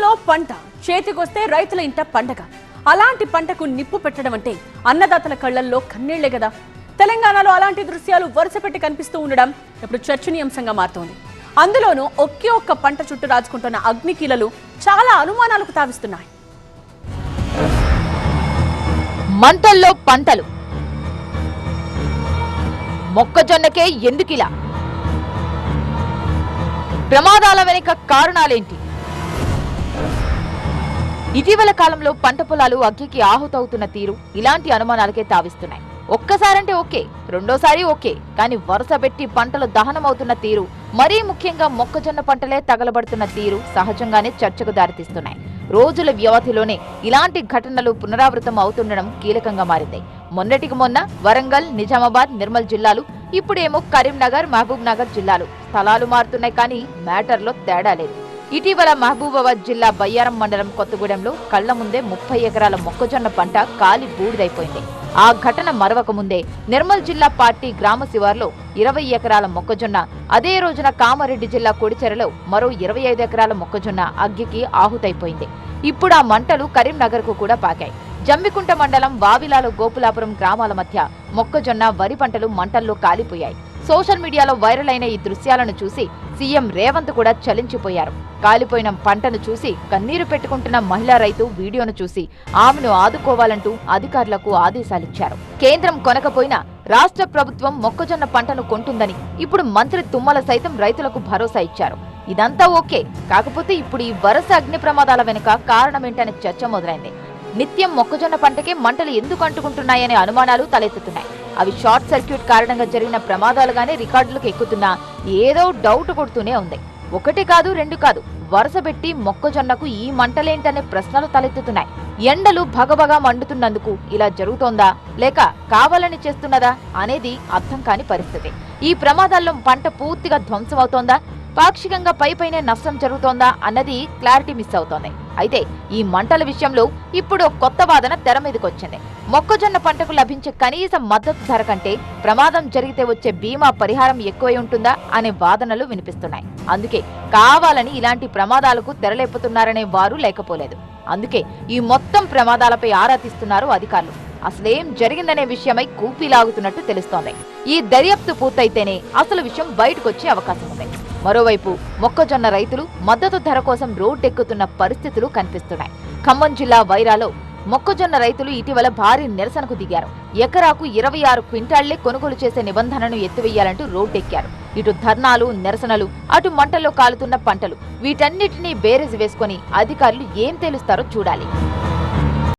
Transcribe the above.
చేనులో పంట చేతికొస్తే రైతుల ఇంట పండగ. అలాంటి పంటకు నిప్పు పెట్టడం అంటే అన్నదాతల కళ్లల్లో కన్నీళ్లే కదా. తెలంగాణలో అలాంటి దృశ్యాలు వరుసపెట్టి కనిపిస్తూ ఉండడం ఇప్పుడు చర్చనీయాంశంగా మారుతోంది. అందులోనూ ఒకే ఒక్క పంట చుట్టూ రాజుకుంటున్న అగ్నికీలలు చాలా అనుమానాలకు తావిస్తున్నాయి. మంటల్లో పంటలు, మొక్కజొన్నకే ఎందుకిలా? ప్రమాదాల వెనుక కారణాలేంటి? ఇటీవల కాలంలో పంట పొలాలు అగ్గికి ఆహుతవుతున్న తీరు ఇలాంటి అనుమానాలకే తావిస్తున్నాయి. ఒక్కసారంటే ఓకే, రెండోసారి ఓకే, కానీ వరుస పెట్టి పంటలు దహనమవుతున్న తీరు, మరీ ముఖ్యంగా మొక్కజొన్న పంటలే తగలబడుతున్న తీరు సహజంగానే చర్చకు దారితీస్తున్నాయి. రోజుల వ్యవధిలోనే ఇలాంటి ఘటనలు పునరావృతం అవుతుండడం కీలకంగా మారింది. మొన్నటికి మొన్న వరంగల్, నిజామాబాద్, నిర్మల్ జిల్లాలు, ఇప్పుడేమో కరీంనగర్, మహబూబ్ నగర్ జిల్లాలు. స్థలాలు మారుతున్నాయి కానీ మ్యాటర్లో తేడా లేదు. ఇటీవల మహబూబాబాద్ జిల్లా బయ్యారం మండలం కొత్తగూడెంలో కళ్ల ముందే 30 ఎకరాల మొక్కజొన్న పంట కాలి బూడిదైపోయింది. ఆ ఘటన మరవక ముందే నిర్మల్ జిల్లా పార్టీ గ్రామ శివార్లో 20 ఎకరాల మొక్కజొన్న, అదే రోజున కామారెడ్డి జిల్లా కొడిచెరలో మరో 25 ఎకరాల మొక్కజొన్న అగ్గికి ఆహుతైపోయింది. ఇప్పుడు ఆ మంటలు కరీంనగర్ కు కూడా పాకాయి. జమ్మికుంట మండలం వావిలాలో గోపులాపురం గ్రామాల మధ్య మొక్కజొన్న, వరి పంటలు మంటల్లో కాలిపోయాయి. సోషల్ మీడియాలో వైరల్ అయిన ఈ దృశ్యాలను చూసి సీఎం రేవంత్ కూడా చలించిపోయారు. కాలిపోయిన పంటను చూసి కన్నీరు పెట్టుకుంటున్న మహిళా రైతు వీడియోను చూసి ఆమెను ఆదుకోవాలంటూ అధికారులకు ఆదేశాలిచ్చారు. కేంద్రం కొనకపోయినా రాష్ట్ర ప్రభుత్వం మొక్కజొన్న పంటను కొంటుందని ఇప్పుడు మంత్రి తుమ్మల సైతం రైతులకు భరోసా ఇచ్చారు. ఇదంతా ఓకే, కాకపోతే ఇప్పుడు ఈ వరుస అగ్ని ప్రమాదాల వెనుక కారణమేంటనే చర్చ మొదలైంది. నిత్యం మొక్కజొన్న పంటకే మంటలు ఎందుకు అంటుకుంటున్నాయనే అనుమానాలు తలెత్తుతున్నాయి. అవి షార్ట్ సర్క్యూట్ కారణంగా జరిగిన ప్రమాదాలుగానే రికార్డులకు ఎక్కుతున్నా ఏదో డౌట్ కొడుతూనే ఉంది. ఒకటి కాదు, రెండు కాదు, వరుసబెట్టి మొక్కజొన్నకు ఈ మంటలేంటనే ప్రశ్నలు తలెత్తుతున్నాయి. ఎండలు భగభగా మండుతున్నందుకు ఇలా జరుగుతోందా, లేక కావాలని చేస్తున్నదా అనేది అర్థం కాని పరిస్థితి. ఈ ప్రమాదాల్లో పంట పూర్తిగా ధ్వంసమవుతోందా, పాక్షికంగా పైపైనే నష్టం జరుగుతోందా అన్నది క్లారిటీ మిస్ అవుతోంది. అయితే ఈ మంటల విషయంలో ఇప్పుడు కొత్త వాదన తెర మీదకొచ్చింది. మొక్కజొన్న పంటకు లభించే కనీస మద్దతు ధర కంటే ప్రమాదం జరిగితే వచ్చే బీమా పరిహారం ఎక్కువై ఉంటుందా అనే వాదనలు వినిపిస్తున్నాయి. అందుకే కావాలని ఇలాంటి ప్రమాదాలకు తెరలేపుతున్నారనే వారు లేకపోలేదు. అందుకే ఈ మొత్తం ప్రమాదాలపై ఆరా తీస్తున్నారు అధికారులు. అసలేం జరిగిందనే విషయమై కూపీలాగుతున్నట్టు తెలుస్తోంది. ఈ దర్యాప్తు పూర్తయితేనే అసలు విషయం బయటకొచ్చే అవకాశం ఉంది. మరోవైపు మొక్కజొన్న రైతులు మద్దతు ధర కోసం రోడ్డెక్కుతున్న పరిస్థితులు కనిపిస్తున్నాయి. ఖమ్మం జిల్లా వైరాలో మొక్కజొన్న రైతులు ఇటీవల భారీ నిరసనకు దిగారు. ఎకరాకు 26 క్వింటాళ్లే కొనుగోలు చేసే నిబంధనను ఎత్తివేయాలంటూ రోడ్డెక్కారు. ఇటు ధర్నాలు, నిరసనలు, అటు మంటల్లో కాలుతున్న పంటలు, వీటన్నిటినీ బేరేజ్ వేసుకుని అధికారులు ఏం తేలుస్తారో చూడాలి.